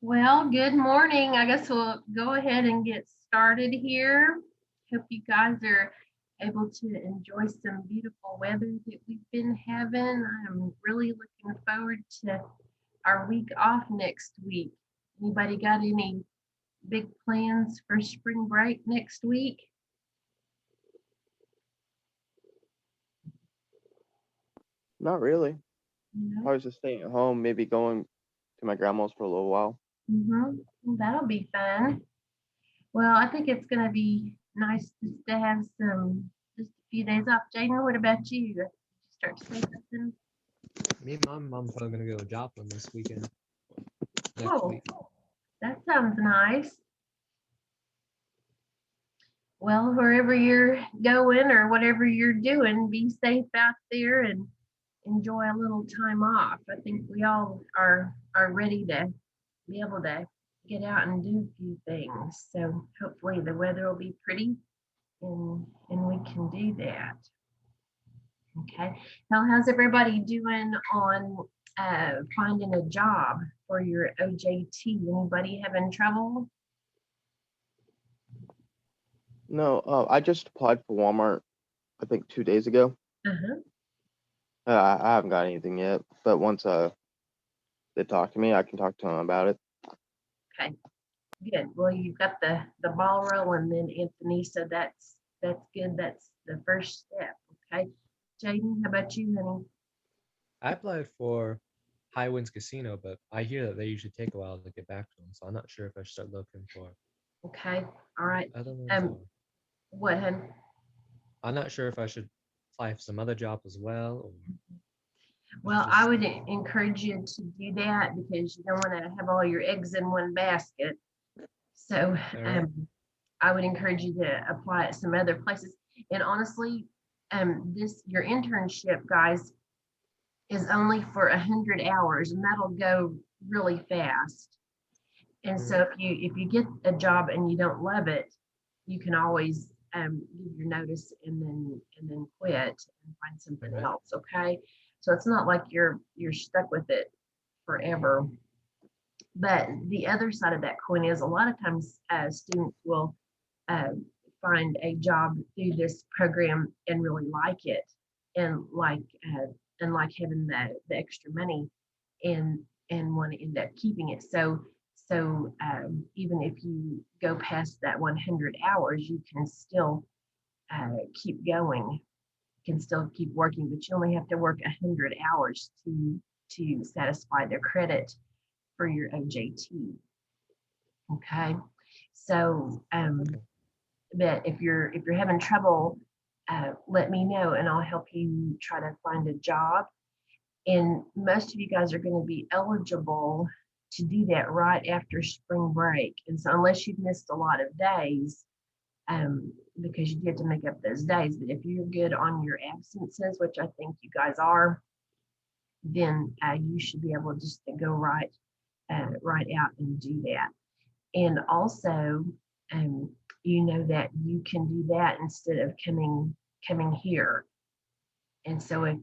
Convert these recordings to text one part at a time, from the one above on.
Well, good morning. I guess we'll go ahead and get started here. Hope you guys are able to enjoy some beautiful weather that we've been having. I'm really looking forward to our week off next week. Anybody got any big plans for spring break next week? Not really. No. Probably just staying at home, maybe going to my grandma's for a little while. That'll be fun. Well, I think it's going to be nice just to have just a few days off. Jaden, what about you? Did you start to say something? Me and my mom probably gonna go to Joplin this weekend, next Oh, week. that sounds nice. Well, wherever you're going or whatever you're doing, be safe out there and enjoy a little time off. I think we all are ready to be able to get out and do a few things. So hopefully the weather will be pretty and we can do that. Okay. Now, how's everybody doing on finding a job for your OJT? Anybody having trouble? No, I just applied for Walmart, I think 2 days ago. Uh-huh. I haven't got anything yet, but once they talk to me, I can talk to them about it. Okay. Good. Well, you've got the ball rolling then, Anthony. So that's good. That's the first step. Okay. Jaden, how about you, honey? I applied for High Winds Casino, but I hear that they usually take a while to get back to them, so I'm not sure if I should start looking for Okay. All right. other ones Um, or what, honey? I'm not sure if I should apply for some other job as well or Well, I just would encourage you to do that because you don't want to have all your eggs in one basket. So all right. I would encourage you to apply at some other places. And honestly, this your internship, guys, is only for 100 hours, and that'll go really fast. And so Mhm. if you get a job and you don't love it, you can always give your notice and then quit and find All something right. else. Okay, so it's not like you're stuck with it forever. But the other side of that coin is a lot of times students will uh, find a job through this program and really like it and like having the extra money and want to end up keeping it. So even if you go past that 100 hours, you can still keep going, can still keep working, but you only have to work 100 hours to satisfy the credit for your OJT. Okay, so Okay. but if you're having trouble, let me know and I'll help you try to find a job. And most of you guys are going to be eligible to do that right after spring break. And so unless you've missed a lot of days, because you get to make up those days, but if you're good on your absences, which I think you guys are, then you should be able just to go right out and do that. And also, um, you know that you can do that instead of coming here. And so if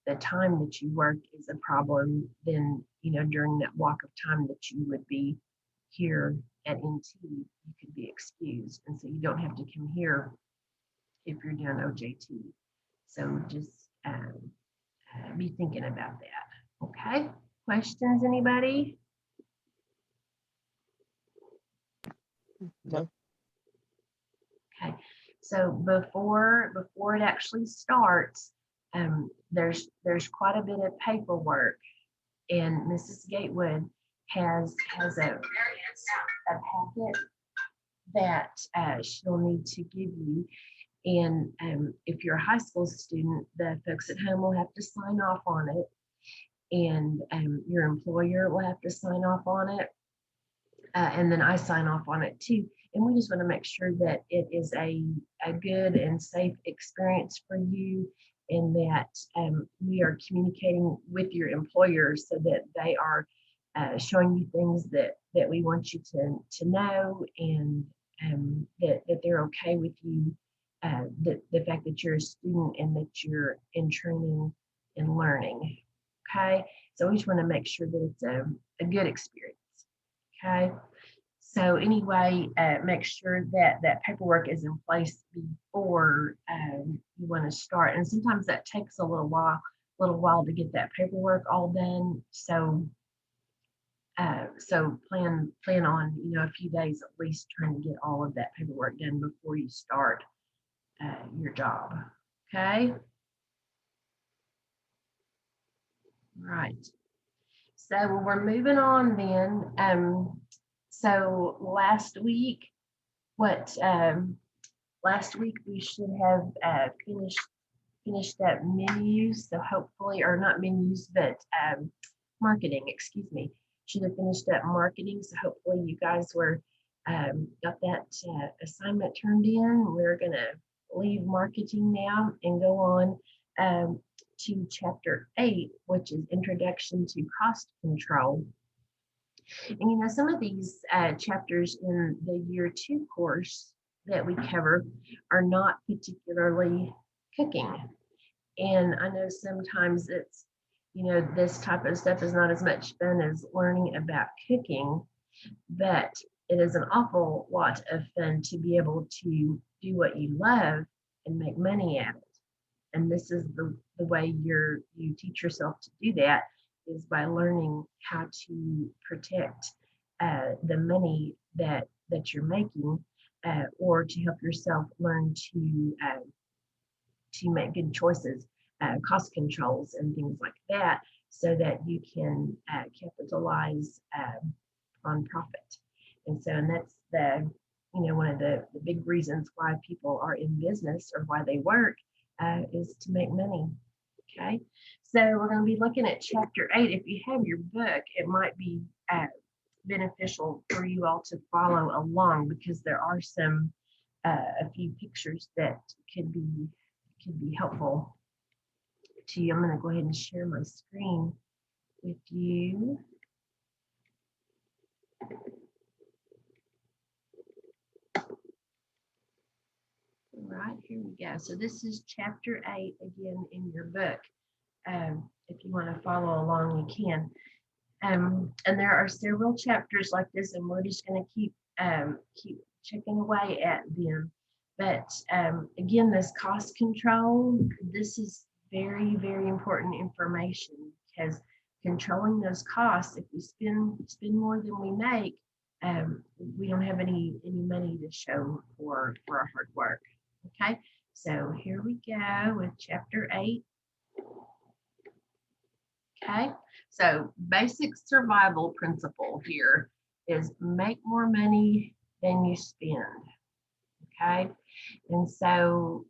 the time that you work is a problem, then during that block of time that you would be here at NT, you could be excused. And so you don't have to come here if you're doing OJT. So just be thinking about that. Okay. Questions, anybody? No. No, Okay, so before it actually starts, there's quite a bit of paperwork, and Mrs. Gatewood has a packet that she'll need to give you. And if you're a high school student, the folks at home will have to sign off on it, and your employer will have to sign off on it, and then I sign off on it too. And we just want to make sure that it is a good and safe experience for you, and that we are communicating with your employer so that they are showing you things that we want you to know, and that they're okay with you, the fact that you're a student and that you're in training and learning. Okay, so we just want to make sure that it's a good experience. Okay. So anyway, make sure that that paperwork is in place before you want to start. And sometimes that takes a little while to get that paperwork all done. So so plan on, you know, a few days at least trying to get all of that paperwork done before you start your job. Okay. Right. So we're moving on then. So what last week we should have finished up menus. So hopefully, or not menus, but marketing. Excuse me. Should have finished up marketing. So hopefully you guys were got that assignment turned in. We're gonna leave marketing now and go on to chapter 8, which is introduction to cost control. And you know, some of these chapters in the year 2 course that we cover are not particularly cooking. And I know sometimes it's, you know, this type of stuff is not as much fun as learning about cooking, but it is an awful lot of fun to be able to do what you love and make money at it. And this is the way you teach yourself to do that, is by learning how to protect the money that you're making, or to help yourself learn to make good choices, cost controls and things like that, so that you can capitalize on profit. And so, and that's the, you know, one of the big reasons why people are in business or why they work is to make money. Okay, so we're going to be looking at chapter 8. If you have your book, it might be beneficial for you all to follow along, because there are some a few pictures that could be helpful to you. I'm going to go ahead and share my screen with you. All right, here we go. So this is chapter 8 again in your book. If you want to follow along, you can. And there are several chapters like this, and we're just going to keep chipping away at them. But again, this cost control, this is very, very important information, because controlling those costs, if we spend more than we make, we don't have any money to show for our hard work. Okay, so here we go with chapter 8. Okay, so basic survival principle here is make more money than you spend. Okay, and so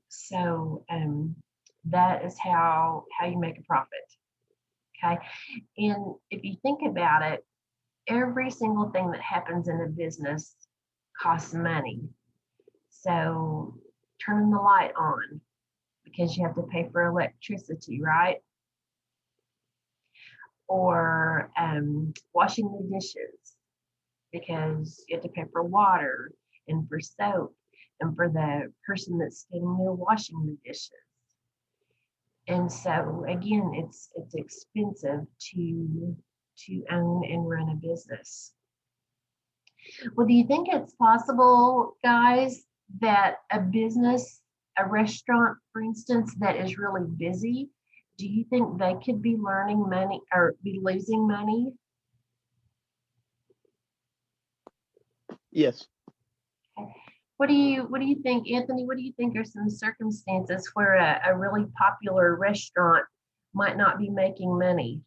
that is how you make a profit. Okay, and if you think about it, every single thing that happens in a business costs money. So turning the light on, because you have to pay for electricity, right? Or washing the dishes, because you have to pay for water and for soap and for the person that's standing there washing the dishes. And so again, it's expensive to own and run a business. Well, do you think it's possible, guys, that a business, a restaurant, for instance, that is really busy, do you think they could be learning money or be losing money? Yes. What do you think, Anthony? What do you think are some circumstances where a really popular restaurant might not be making money?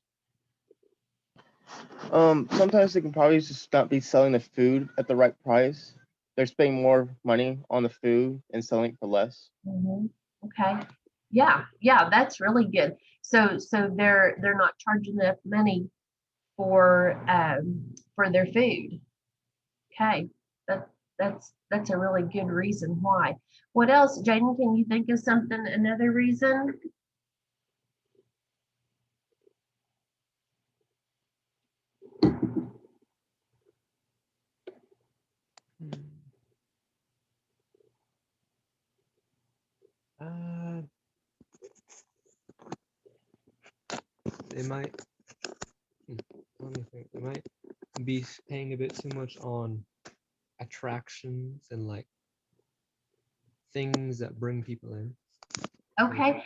Sometimes they can probably just not be selling the food at the right price. They're spending more money on the food and selling it for less. Mm-hmm. Okay. Yeah, that's really good. So they're not charging enough money for their food. Okay, that's a really good reason why. What else, Jaden? Can you think of something? Another reason? It might. Let me think. It might be paying a bit too much on attractions and like things that bring people in. Okay,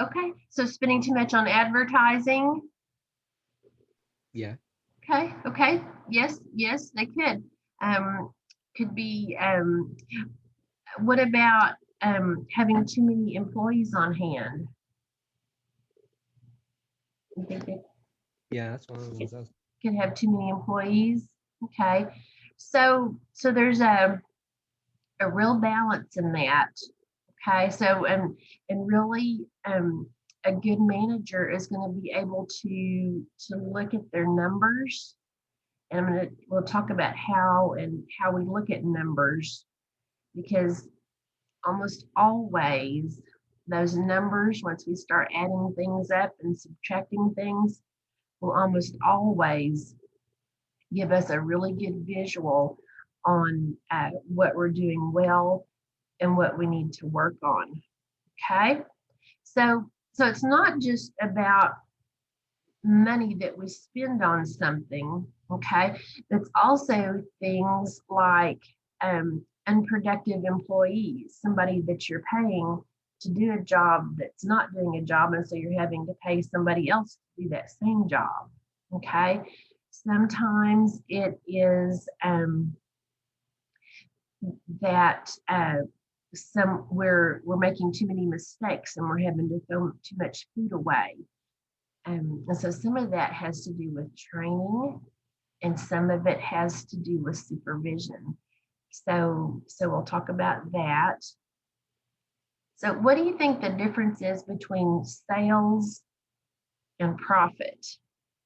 okay. So spending too much on advertising. Yeah. Okay, okay. Yes, yes, they could. Could be, what about having too many employees on hand? You think they Yeah, that's one of the ones I was. could have too many employees? Okay. So there's a real balance in that. Okay. So and really a good manager is going to be able to look at their numbers. And we'll talk about how we look at numbers, because almost always those numbers, once we start adding things up and subtracting things, will almost always give us a really good visual on what we're doing well and what we need to work on. Okay, so it's not just about money that we spend on something. Okay, it's also things like unproductive employees, somebody that you're paying to do a job that's not doing a job, and so you're having to pay somebody else to do that same job. Okay, sometimes it is that we're making too many mistakes and we're having to throw too much food away. And so some of that has to do with training, and some of it has to do with supervision. So we'll talk about that. So what do you think the difference is between sales and profit?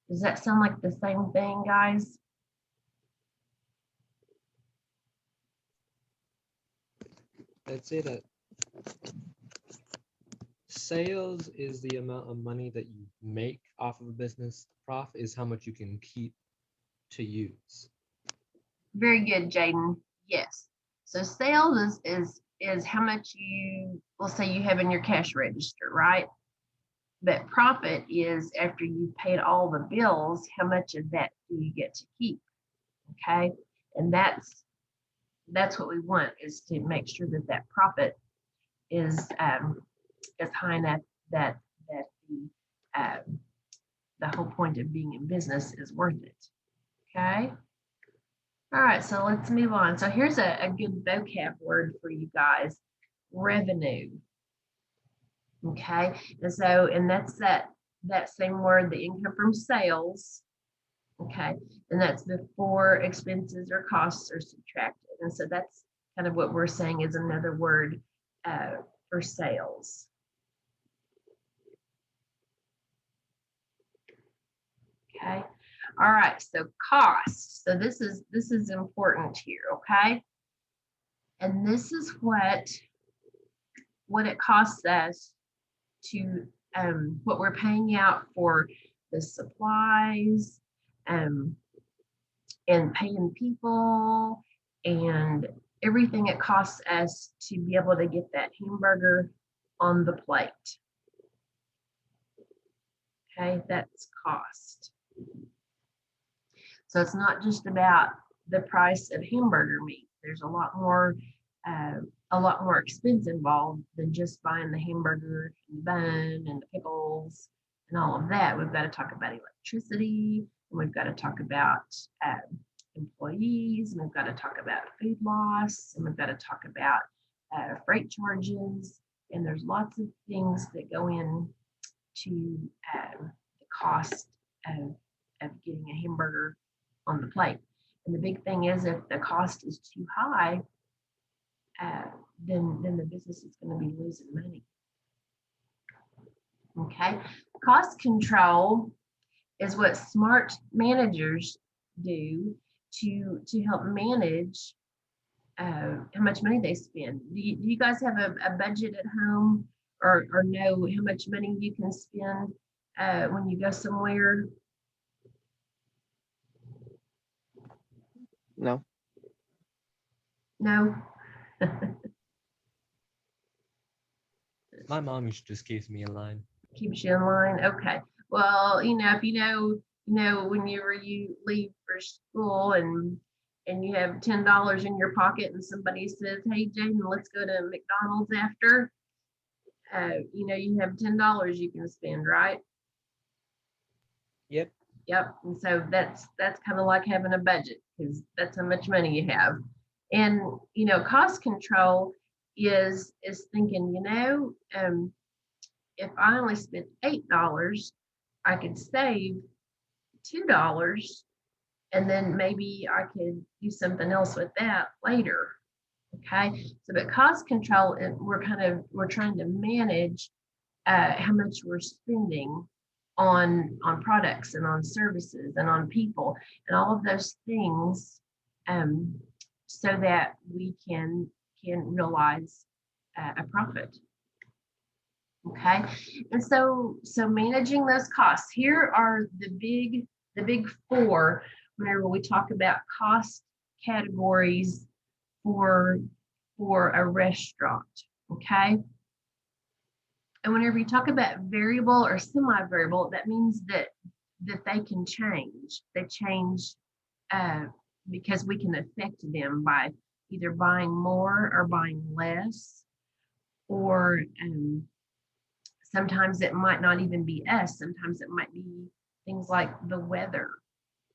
Does that sound like the same thing, guys? I'd say that sales is the amount of money that you make off of a business. Profit is how much you can keep to use. Very good, Jaden. Yes. So sales is how much we'll say you have in your cash register, right? But profit is after you've paid all the bills, how much of that do you get to keep? Okay. And that's what we want, is to make sure that profit is high enough that the whole point of being in business is worth it. Okay. All right, so let's move on. So here's a good vocab word for you guys: revenue. Okay, and that's that same word, the income from sales. Okay, and that's before expenses or costs are subtracted. And so that's kind of what we're saying is another word for sales. Okay. All right. So cost. So this is important here. Okay. And this is what it costs us to what we're paying out for the supplies and paying people and everything it costs us to be able to get that hamburger on the plate. Okay, that's cost. So it's not just about the price of hamburger meat. There's a lot more expense involved than just buying the hamburger and the bun and the pickles and all of that. We've got to talk about electricity, and we've got to talk about employees, and we've got to talk about food loss, and we've got to talk about freight charges, and there's lots of things that go in to the cost of getting a hamburger on the plate. And the big thing is, if the cost is too high, then the business is going to be losing money. Okay, cost control is what smart managers do to help manage how much money they spend. Do you guys have a budget at home, or know how much money you can spend when you go somewhere? No. No. My mom used to just keep me in line. Keeps you in line. Okay. Well, if you know when you leave for school and you have $10 in your pocket and somebody says, hey, Jaden, let's go to McDonald's after, you have $10 you can spend, right? Yep. Yep. And so that's kind of like having a budget, because that's how much money you have. And, cost control is thinking, if I only spent $8, I could save $2, and then maybe I could do something else with that later. Okay. So, but cost control, we're trying to manage how much we're spending on products and on services and on people and all of those things, so that we can realize a profit. Okay. And so managing those costs, here are the big four whenever we talk about cost categories for a restaurant. Okay. And whenever you talk about variable or semi-variable, that means that they can change. They change because we can affect them by either buying more or buying less, or sometimes it might not even be us. Sometimes it might be things like the weather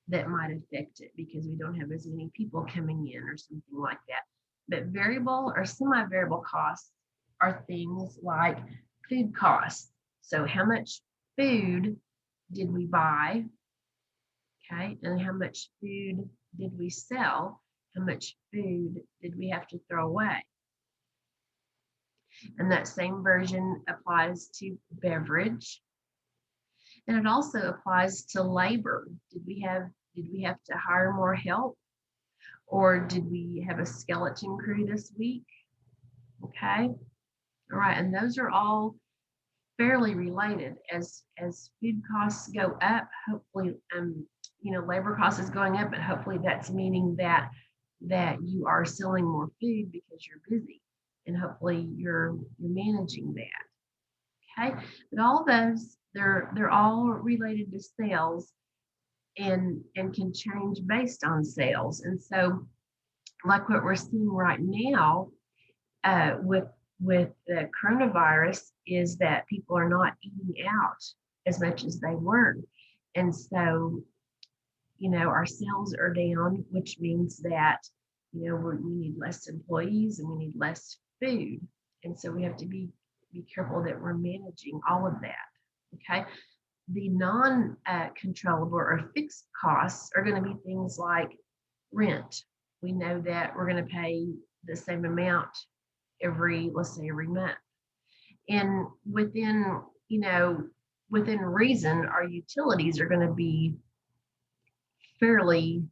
that might affect it because we don't have as many people coming in or something like that. But variable or semi-variable costs are things like food costs. So how much food did we buy? Okay, and how much food did we sell? How much food did we have to throw away? And that same version applies to beverage. And it also applies to labor. Did we have to hire more help? Or did we have a skeleton crew this week? Okay. All right. And those are all fairly related. As food costs go up, hopefully, labor costs is going up, but hopefully that's meaning that you are selling more food because you're busy, and hopefully you're managing that. Okay. But all those, they're all related to sales and can change based on sales. And so, like what we're seeing right now with the coronavirus is that people are not eating out as much as they were. And so, our sales are down, which means that, we need less employees and we need less food. And so we have to be careful that we're managing all of that. Okay. The non-controllable or fixed costs are going to be things like rent. We know that we're going to pay the same amount every month. And within reason, our utilities are going to be fairly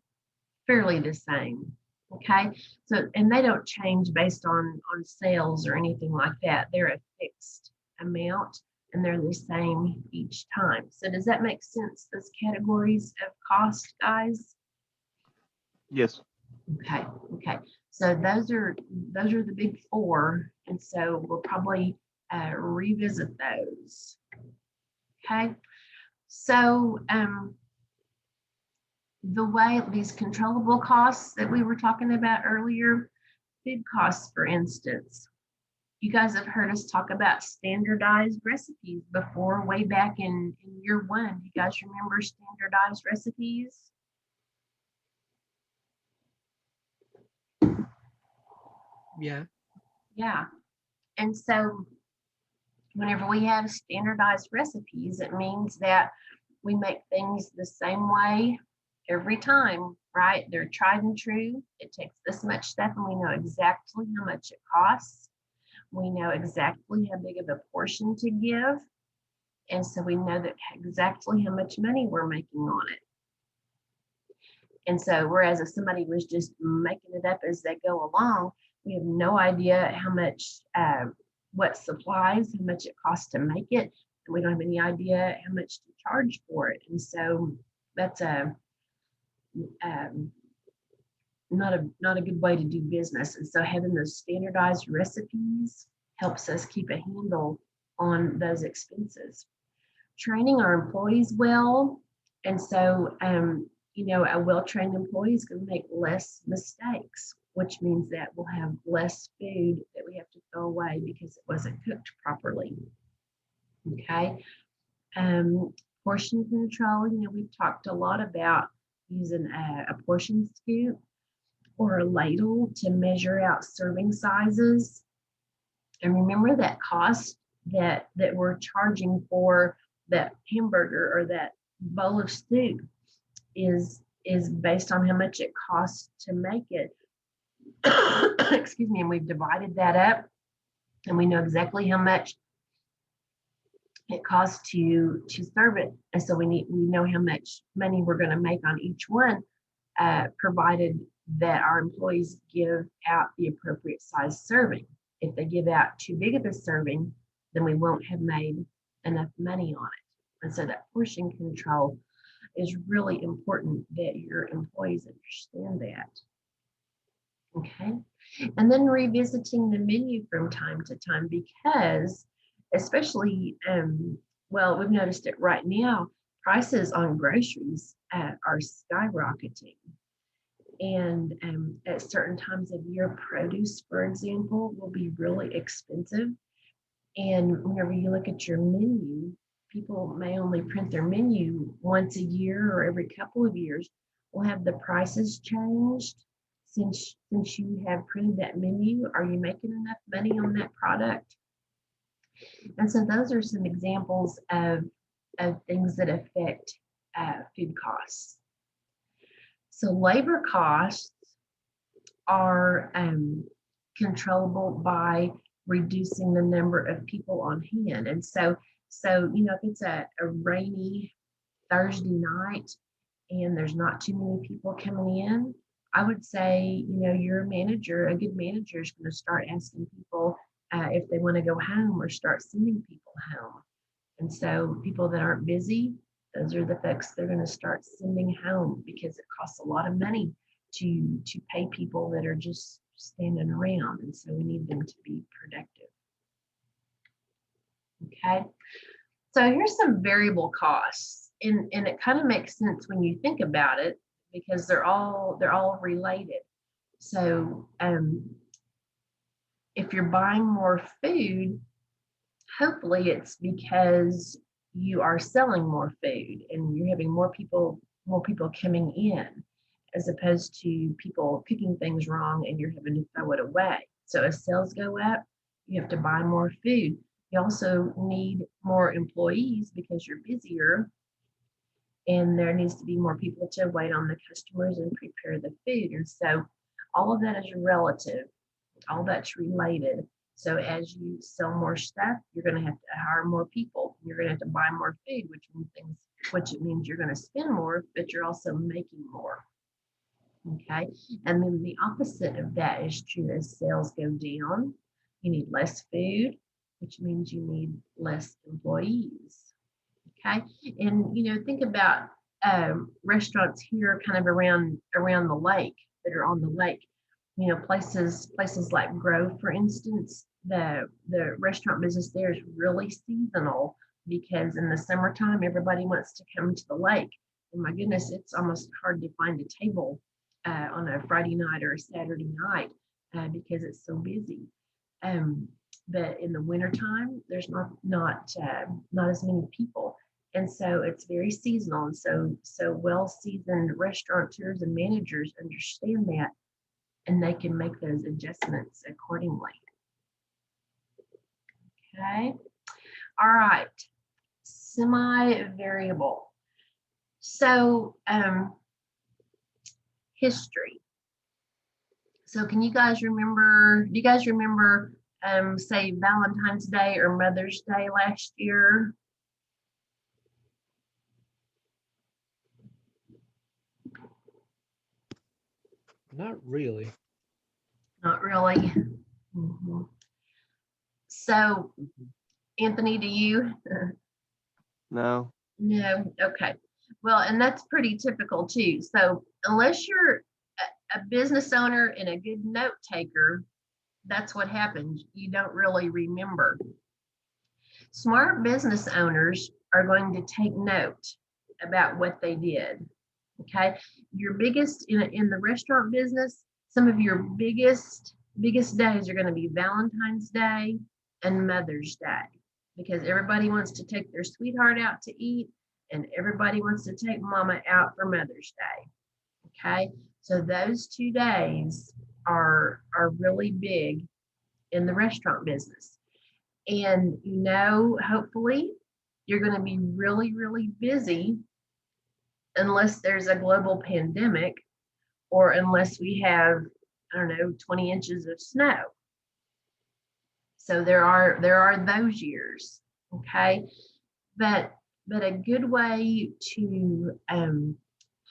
the same. Okay. So, and they don't change based on sales or anything like that. They're a fixed amount and they're the same each time. So does that make sense, those categories of cost, guys? Yes. Okay. So those are the big four. And so we'll probably revisit those. Okay. So the way these controllable costs that we were talking about earlier, food costs, for instance, you guys have heard us talk about standardized recipes before, way back in year one. Do you guys remember standardized recipes? Yeah. Yeah. And so whenever we have standardized recipes, it means that we make things the same way every time, right? They're tried and true. It takes this much stuff and we know exactly how much it costs. We know exactly how big of a portion to give. And so we know that exactly how much money we're making on it. And so whereas if somebody was just making it up as they go along, we have no idea how much, what supplies, how much it costs to make it. And we don't have any idea how much to charge for it. And so that's not a good way to do business. And so having those standardized recipes helps us keep a handle on those expenses. Training our employees well And so, you know, a well-trained employee is going to make less mistakes, which means that we'll have less food that we have to throw away because it wasn't cooked properly. Okay. Portion control, you know, we've talked a lot about using a portion scoop or a ladle to measure out serving sizes. And remember that cost that we're charging for that hamburger or that bowl of soup is based on how much it costs to make it. Excuse me, and we've divided that up and we know exactly how much it costs to serve it. And so we know how much money we're going to make on each one, provided that our employees give out the appropriate size serving. If they give out too big of a serving, then we won't have made enough money on it. And so that portion control is really important that your employees understand that. Okay. And then revisiting the menu from time to time, because especially, well, we've noticed it right now, prices on groceries are skyrocketing. And at certain times of year, produce, for example, will be really expensive. And whenever you look at your menu, people may only print their menu once a year or every couple of years. Will have the prices changed since you have printed that menu? Are you making enough money on that product? And so those are some examples of things that affect food costs. So labor costs are controllable by reducing the number of people on hand. And so you know, if it's a rainy Thursday night and there's not too many people coming in, I would say, you know, your manager, a good manager, is going to start asking people if they want to go home or start sending people home. And so people that aren't busy, those are the folks they're going to start sending home, because it costs a lot of money to pay people that are just standing around. And so we need them to be productive. Okay. So here's some variable costs. And it kind of makes sense when you think about it, because they're all related. So if you're buying more food, hopefully it's because you are selling more food and you're having more people coming in, as opposed to people cooking things wrong and you're having to throw it away. So as sales go up, you have to buy more food. You also need more employees because you're busier, and there needs to be more people to wait on the customers and prepare the food. And so all of that is relative, all that's related. So as you sell more stuff, you're going to have to hire more people. You're going to have to buy more food, which means you're going to spend more, but you're also making more. Okay. And then the opposite of that is true. As sales go down, you need less food, which means you need less employees. Okay. And, you know, think about restaurants here kind of around the lake, that are on the lake. You know, places like Grove, for instance, the restaurant business there is really seasonal, because in the summertime, everybody wants to come to the lake. And my goodness, it's almost hard to find a table on a Friday night or a Saturday night because it's so busy. But in the wintertime, there's not as many people. And so it's very seasonal. And so well-seasoned restaurateurs and managers understand that, and they can make those adjustments accordingly. Okay. All right. Semi-variable. So history. So do you guys remember say Valentine's Day or Mother's Day last year? Not really. Not really. Mm-hmm. So, Anthony, do you? No. No. Okay. Well, and that's pretty typical too. So, unless you're a business owner and a good note taker, that's what happens. You don't really remember. Smart business owners are going to take note about what they did. Okay, your biggest in the restaurant business, some of your biggest days are going to be Valentine's Day and Mother's Day, because everybody wants to take their sweetheart out to eat and everybody wants to take mama out for Mother's Day. Okay, so those 2 days are really big in the restaurant business. And hopefully you're going to be really, really busy unless there's a global pandemic or unless we have, I don't know, 20 inches of snow. So there are those years, okay? But a good way to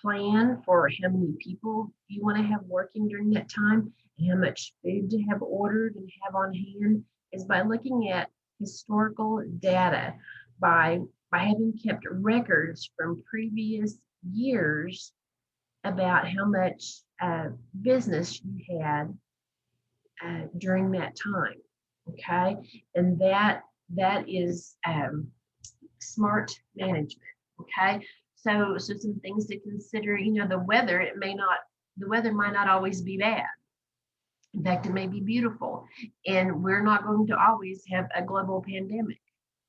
plan for how many people you want to have working during that time and how much food to have ordered and have on hand is by looking at historical data, by having kept records from previous years about how much business you had during that time. Okay, and that is smart management. Okay, so some things to consider. The weather, the weather might not always be bad. In fact, it may be beautiful, and we're not going to always have a global pandemic.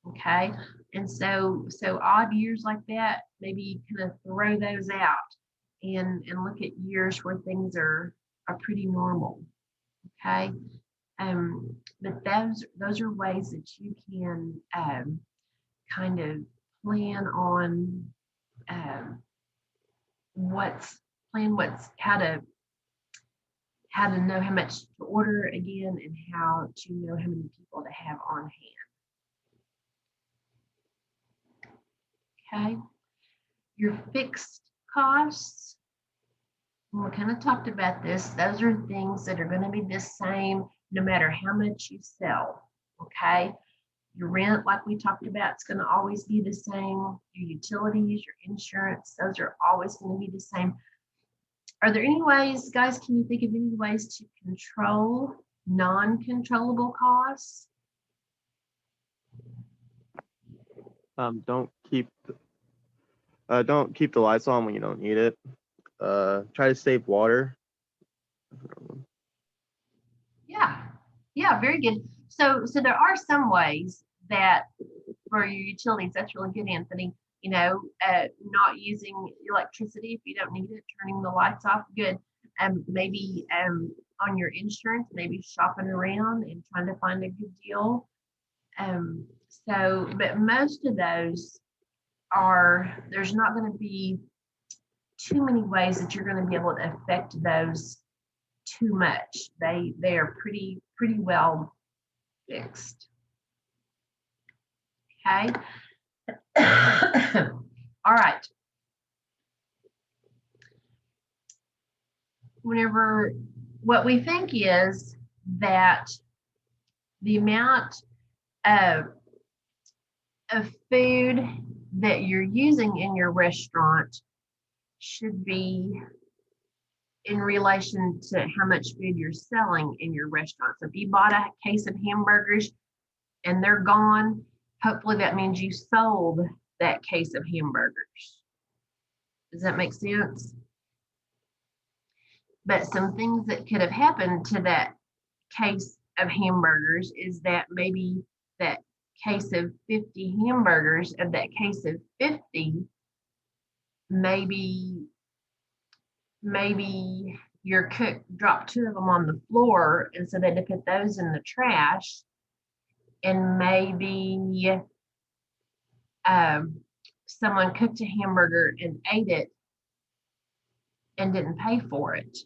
Okay, and so odd years like that, maybe kind of throw those out and look at years where things are pretty normal. Okay, but those are ways that you can kind of plan on how to know how much to order again and how to know how many people to have on hand. Okay, your fixed costs, we kind of talked about this. Those are things that are going to be the same no matter how much you sell. Okay, your rent, like we talked about, it's going to always be the same. Your utilities, your insurance, those are always going to be the same. Are there any ways, guys, can you think of any ways to control non-controllable costs? Don't keep the lights on when you don't need it. Try to save water. Yeah, very good. So there are some ways that for your utilities, that's really good, Anthony. Not using electricity if you don't need it, turning the lights off, good. Maybe on your insurance, maybe shopping around and trying to find a good deal. But most of those there's not going to be too many ways that you're going to be able to affect those too much. They are pretty well fixed. Okay. All right. What we think is that the amount of food that you're using in your restaurant should be in relation to how much food you're selling in your restaurant. So if you bought a case of hamburgers and they're gone, hopefully that means you sold that case of hamburgers. Does that make sense? But some things that could have happened to that case of hamburgers is that maybe that case of 50 hamburgers, of that case of 50, maybe your cook dropped 2 of them on the floor, and so they had to put those in the trash. And maybe someone cooked a hamburger and ate it and didn't pay for it.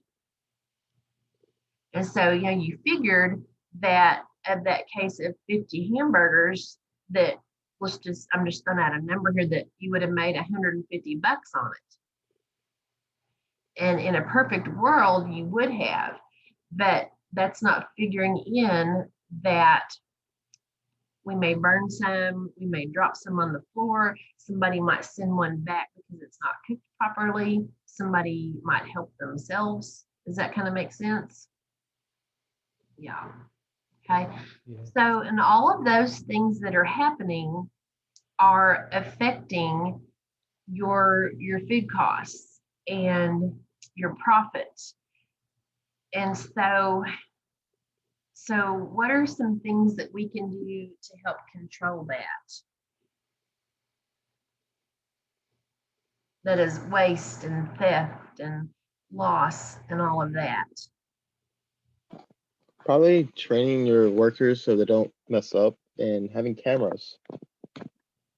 And so, you figured that of that case of 50 hamburgers, that I'm just throwing out a number here, that you would have made $150 on it. And in a perfect world, you would have, but that's not figuring in that we may burn some, we may drop some on the floor, somebody might send one back because it's not cooked properly, somebody might help themselves. Does that kind of make sense? Yeah. Okay. Yeah. So, and all of those things that are happening are affecting your food costs and your profits. And so what are some things that we can do to help control that? That is waste and theft and loss and all of that. Probably training your workers so they don't mess up and having cameras.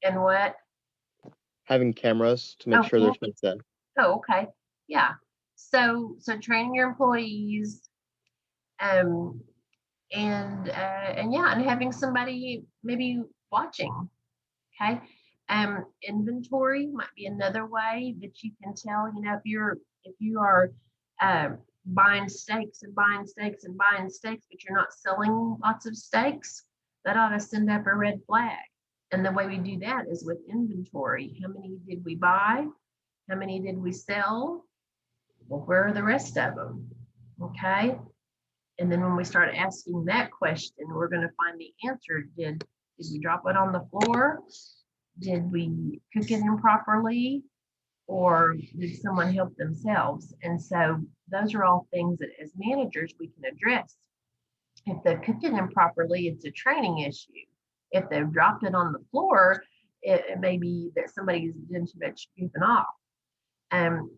And what? Having cameras to make Oh, sure there's no theft. Oh, okay. Yeah. So training your employees, and yeah, and having somebody maybe watching. Okay. Inventory might be another way that you can tell, if you are buying steaks and buying steaks and buying steaks, but you're not selling lots of steaks, that ought to send up a red flag. And the way we do that is with inventory. How many did we buy? How many did we sell? Well, where are the rest of them? Okay. And then when we start asking that question, we're going to find the answer. Did we drop it on the floor? Did we cook it improperly? Or did someone help themselves? And so those are all things that as managers we can address. If they've cooked it improperly, it's a training issue. If they've dropped it on the floor, it may be that somebody's doing too much goofing off.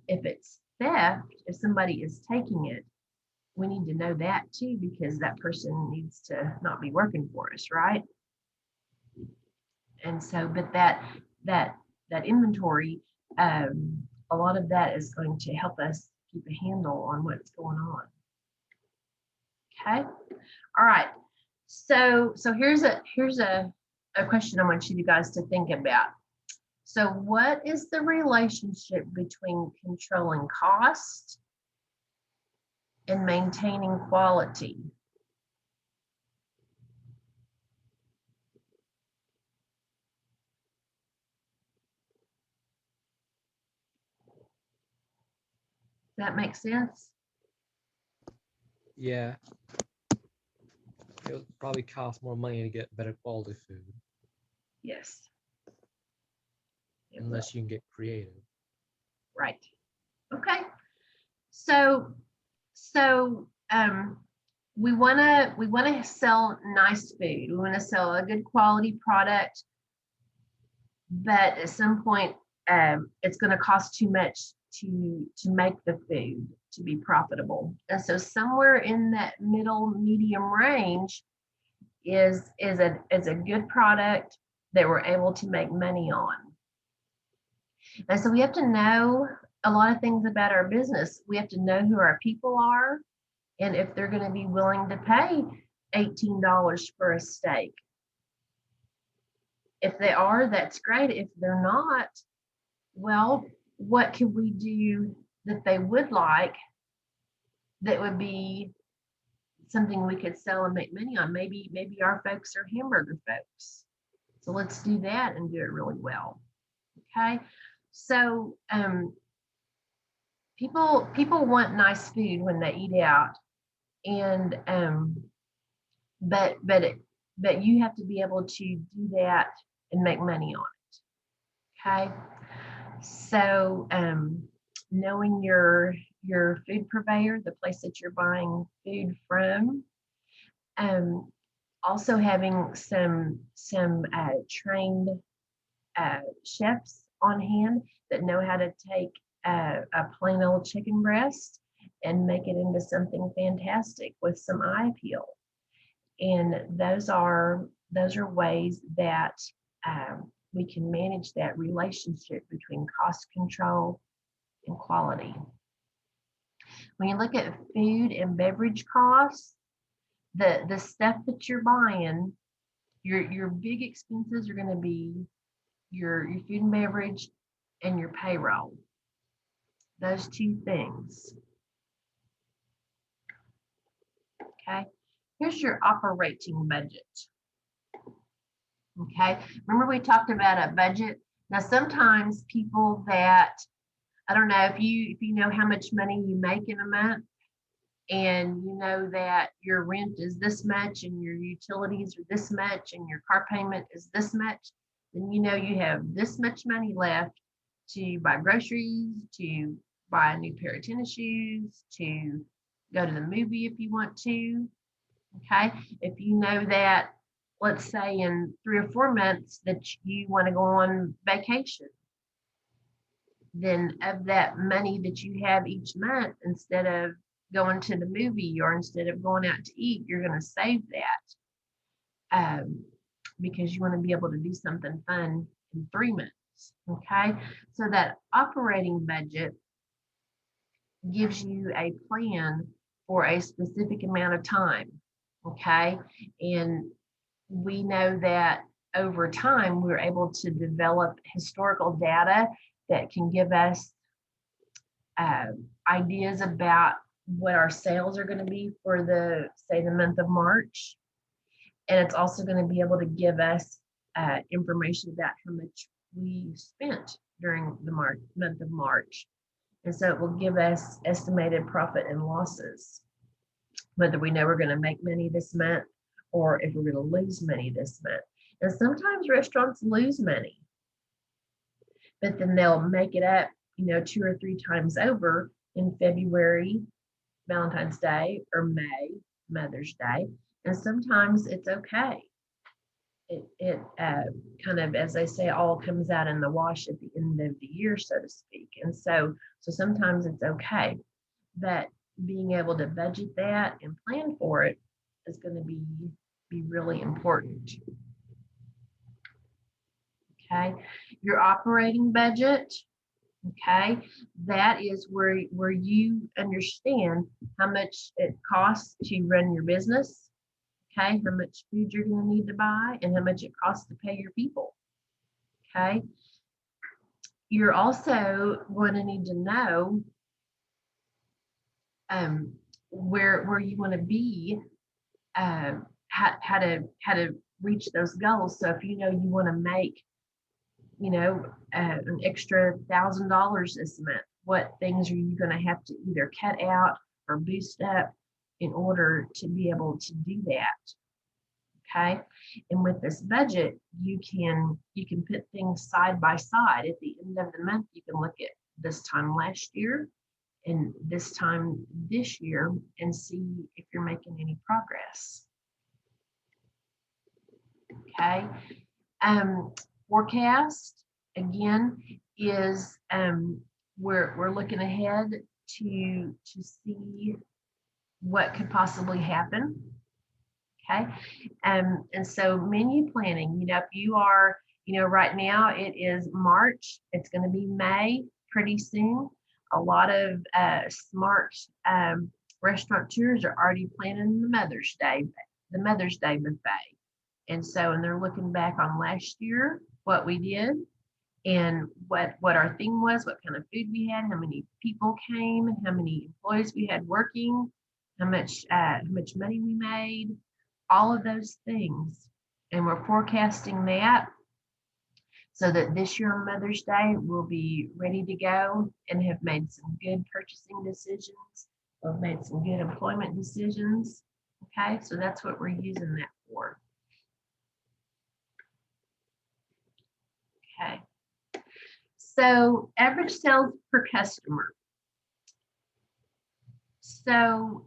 If it's theft, if somebody is taking it, we need to know that too, because that person needs to not be working for us, right? And so, but that inventory, a lot of that is going to help us keep a handle on what's going on. Okay. All right. So here's a question I want you guys to think about. So what is the relationship between controlling cost and maintaining quality? Does that make sense? Yeah. It'll probably cost more money to get better quality food Yes. It will. unless you can get creative. Right. Okay. So we want to sell nice food. We want to sell a good quality product, but at some point it's going to cost too much to make the food to be profitable. And so somewhere in that middle medium range is a good product that we're able to make money on. And so we have to know a lot of things about our business. We have to know who our people are and if they're going to be willing to pay $18 for a steak. If they are, that's great. If they're not, well, what can we do that they would like that would be something we could sell and make money on? Maybe our folks are hamburger folks. So let's do that and do it really well. Okay. So people want nice food when they eat out, and but you have to be able to do that and make money on it. Okay. So knowing your food purveyor, the place that you're buying food from, also having some trained chefs on hand that know how to take a plain old chicken breast and make it into something fantastic with some eye appeal. And those are ways that we can manage that relationship between cost control and quality. When you look at food and beverage costs, the stuff that you're buying, your big expenses are going to be your food and beverage and your payroll. Those two things. Okay. Here's your operating budget. Okay. Remember we talked about a budget. Now sometimes people that, I don't know if you know how much money you make in a month, and you know that your rent is this much and your utilities are this much and your car payment is this much, then you know you have this much money left to buy groceries, to buy a new pair of tennis shoes, to go to the movie if you want to. Okay. If you know that, let's say in 3 or 4 months that you want to go on vacation, then of that money that you have each month, instead of going to the movie or instead of going out to eat, you're going to save that because you want to be able to do something fun in 3 months. Okay. So that operating budget gives you a plan for a specific amount of time. Okay. And we know that over time, we're able to develop historical data that can give us ideas about what our sales are going to be for the, say, the month of March. And it's also going to be able to give us information about how much we spent during the month of March. And so it will give us estimated profit and losses, whether we know we're going to make money this month or if we're going to lose money this month. And sometimes restaurants lose money, but then they'll make it up, 2 or 3 times over in February, Valentine's Day, or May, Mother's Day. And sometimes it's okay. It kind of, as they say, all comes out in the wash at the end of the year, so to speak. And so sometimes it's okay, but being able to budget that and plan for it is going to be really important. Okay, your operating budget, okay, that is where you understand how much it costs to run your business, okay, how much food you're going to need to buy, and how much it costs to pay your people. Okay, you're also going to need to know where you want to be, how to reach those goals. So if you want to make an extra $1,000 this month, what things are you going to have to either cut out or boost up in order to be able to do that? Okay. And with this budget, you can put things side by side. At the end of the month, you can look at this time last year and this time this year and see if you're making any progress. Okay. Forecast, again, is we're looking ahead to see what could possibly happen. Okay. And so menu planning, if you are, right now it is March, it's going to be May pretty soon. A lot of smart restaurateurs are already planning the Mother's Day buffet. And they're looking back on last year, what we did and what our theme was, what kind of food we had, how many people came, how many employees we had working, how much money we made, all of those things. And we're forecasting that so that this year on Mother's Day, we'll be ready to go and have made some good purchasing decisions. We've made some good employment decisions. Okay, so that's what we're using that for. Okay, so average sales per customer. So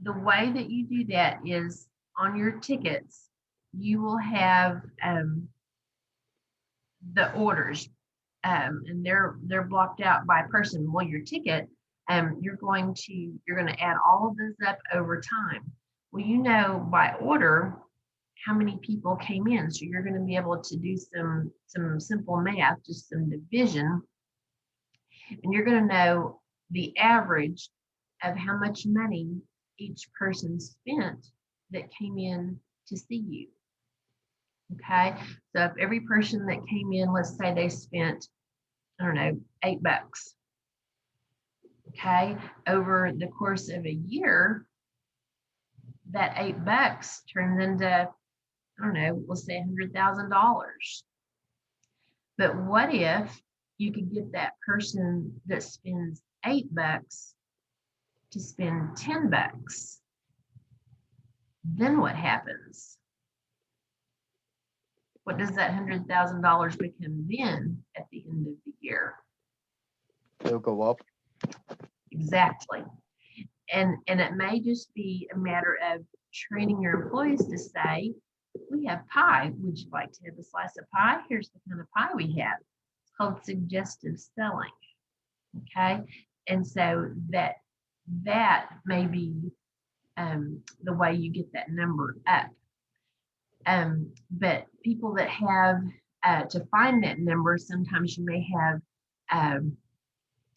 the way that you do that is on your tickets, you will have the orders and they're blocked out by person. Well, your ticket, you're going to add all of those up over time. Well, by order how many people came in. So you're going to be able to do some simple math, just some division, and you're going to know the average of how much money each person spent that came in to see you. Okay, so if every person that came in, let's say they spent, I don't know, $8. Okay, over the course of a year, that $8 turns into, I don't know, let's say $100,000. But what if you could get that person that spends $8 to spend $10? Then what happens? what does that $100,000 become then at the end of the year? It'll go up. Exactly. And it may just be a matter of training your employees to say, we have pie. Would you like to have a slice of pie? Here's the kind of pie we have. It's called suggestive selling. Okay. And so that may be the way you get that number up. But people that have to find that number, sometimes you may have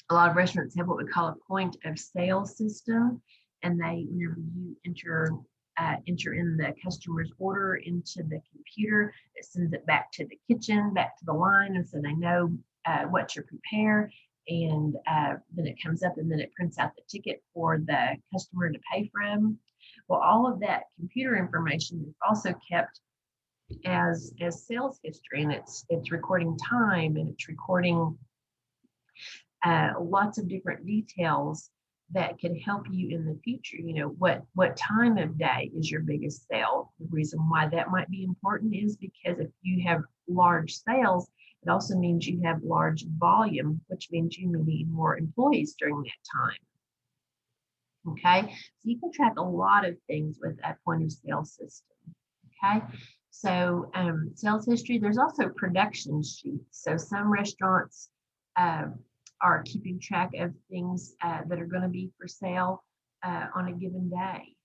a lot of restaurants have what we call a point of sale system, and whenever you enter in the customer's order into the computer, it sends it back to the kitchen, back to the line, and so they know what to prepare. And then it comes up, and then it prints out the ticket for the customer to pay from. Well, all of that computer information is also kept as sales history, and it's recording time, and it's recording lots of different details that can help you in the future. You know, what time of day is your biggest sale? The reason why that might be important is because if you have large sales, it also means you have large volume, which means you need more employees during that time. Okay, so you can track a lot of things with that point of sale system. Okay, so sales history, there's also production sheets. So some restaurants are keeping track of things that are going to be for sale on a given day.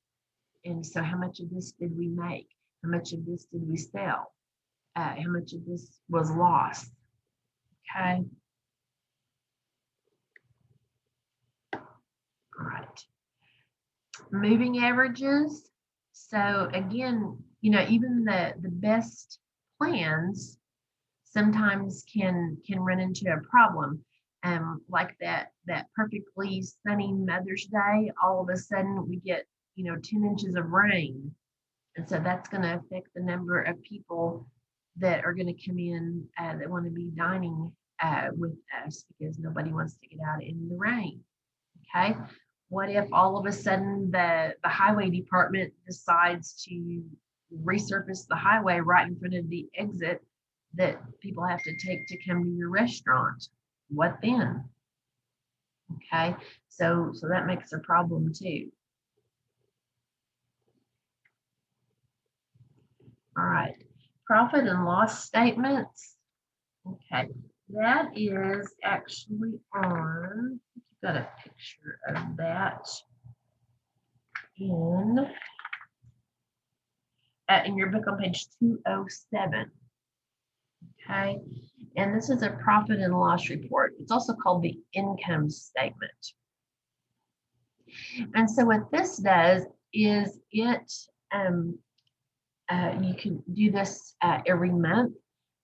And so how much of this did we make? How much of this did we sell? How much of this was lost? Okay. All right. Moving averages. So again, you know, even the best plans sometimes can run into a problem. Like that perfectly sunny Mother's Day, all of a sudden we get, 10 inches of rain. And so that's going to affect the number of people that are going to come in that want to be dining with us, because nobody wants to get out in the rain. Okay. What if all of a sudden the highway department decides to resurface the highway right in front of the exit that people have to take to come to your restaurant? What then? Okay, so that makes a problem too. All right, profit and loss statements. Okay, that is actually on, you've got a picture of that in your book on page 207. Okay, and this is a profit and loss report. It's also called the income statement. And so what this does is it, you can do this every month,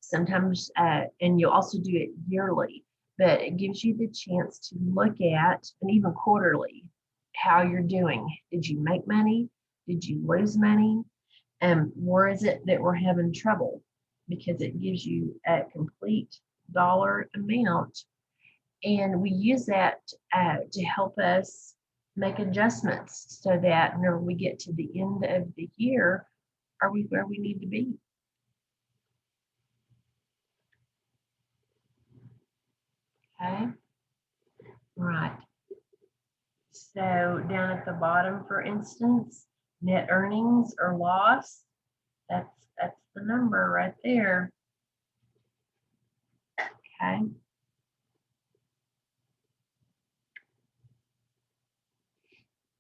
sometimes, and you'll also do it yearly, but it gives you the chance to look at, and even quarterly, how you're doing. Did you make money? Did you lose money? Where is it that we're having trouble? Because it gives you a complete dollar amount. And we use that to help us make adjustments so that whenever we get to the end of the year, are we where we need to be? Okay, right. So down at the bottom, for instance, net earnings or loss, that's the number right there. Okay.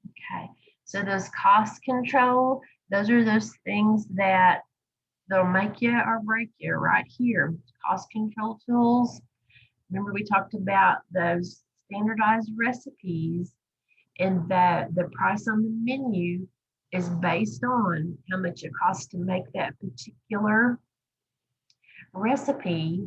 Okay, so those cost control, those are those things that they'll make you or break you right here. Cost control tools. Remember we talked about those standardized recipes, and that the price on the menu is based on how much it costs to make that particular recipe.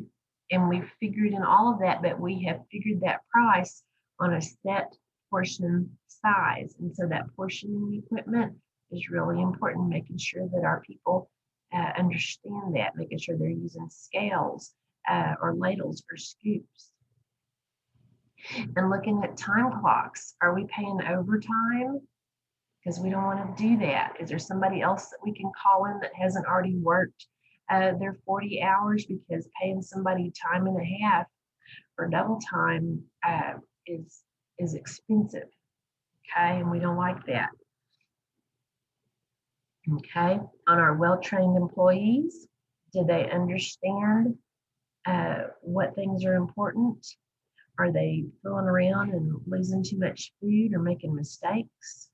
And we've figured in all of that, but we have figured that price on a set portion size. And so that portioning equipment is really important, making sure that our people understand that, making sure they're using scales or ladles or scoops. And looking at time clocks. Are we paying overtime? Because we don't want to do that. Is there somebody else that we can call in that hasn't already worked their 40 hours, because paying somebody time and a half for double time is expensive. Okay, and we don't like that. Okay, on our well-trained employees, do they understand what things are important? Are they fooling around and losing too much food or making mistakes?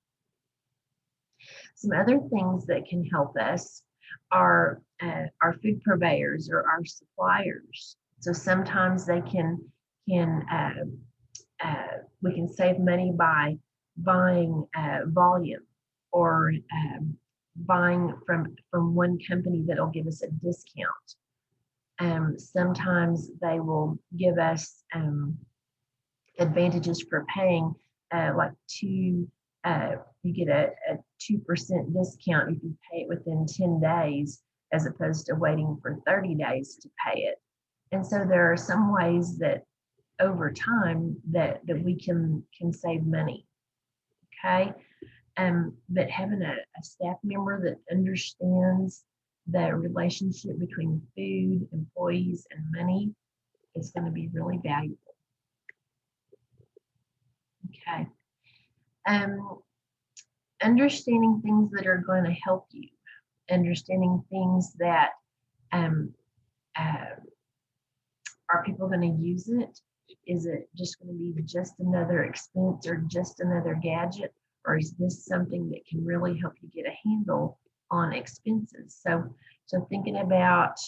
Some other things that can help us are our food purveyors or our suppliers. So sometimes they we can save money by buying volume, or buying from one company that'll give us a discount. Sometimes they will give us advantages for paying you get a 2% discount if you pay it within 10 days, as opposed to waiting for 30 days to pay it. And so there are some ways that over time that we can save money. Okay. But having a staff member that understands the relationship between food, employees, and money is going to be really valuable. Okay. Understanding things that are going to help you, understanding things that are people going to use it? Is it just going to be just another expense or just another gadget? Or is this something that can really help you get a handle on expenses? So thinking about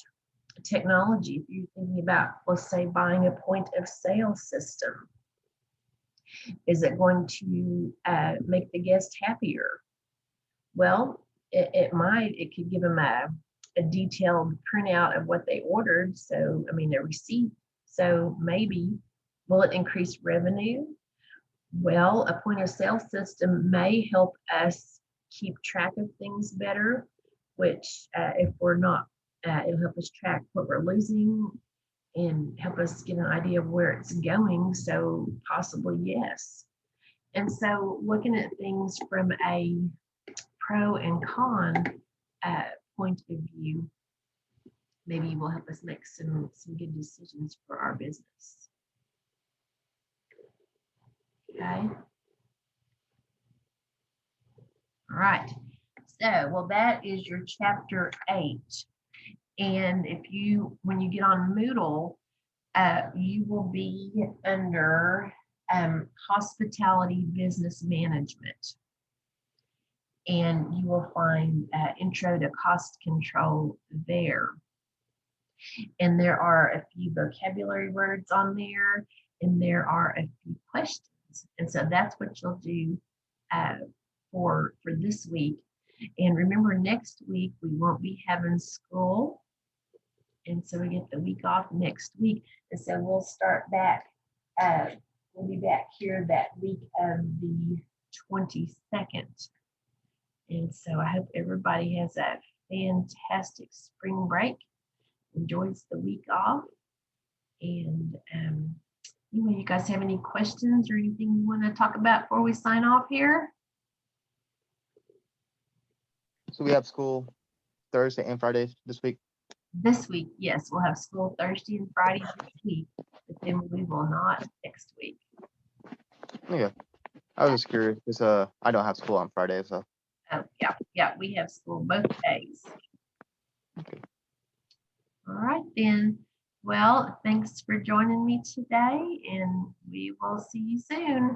technology, if you're thinking about, let's say, buying a point of sale system, is it going to make the guest happier? Well, it might. It could give them a detailed printout of what they ordered. So, I mean, a receipt. So maybe, will it increase revenue? Well, a point of sale system may help us keep track of things better, which if we're not, it'll help us track what we're losing and help us get an idea of where it's going. So possibly yes. And so looking at things from a pro and con point of view, maybe will help us make some good decisions for our business. Okay. All right. So, well, that is your chapter 8. And when you get on Moodle, you will be under hospitality business management. And you will find intro to cost control there. And there are a few vocabulary words on there, and there are a few questions. And so that's what you'll do for this week. And remember, next week we won't be having school. And so we get the week off next week. And so we'll start back, we'll be back here that week of the 22nd. And so I hope everybody has a fantastic spring break, enjoys the week off. And anyway, you guys have any questions or anything you want to talk about before we sign off here? So we have school Thursday and Friday this week? This week, yes, we'll have school Thursday and Friday this week, but then we will not next week. Okay. I was just curious because I don't have school on Friday, so. Oh, yeah, we have school both days. Okay. All right, then. Well, thanks for joining me today, and we will see you soon.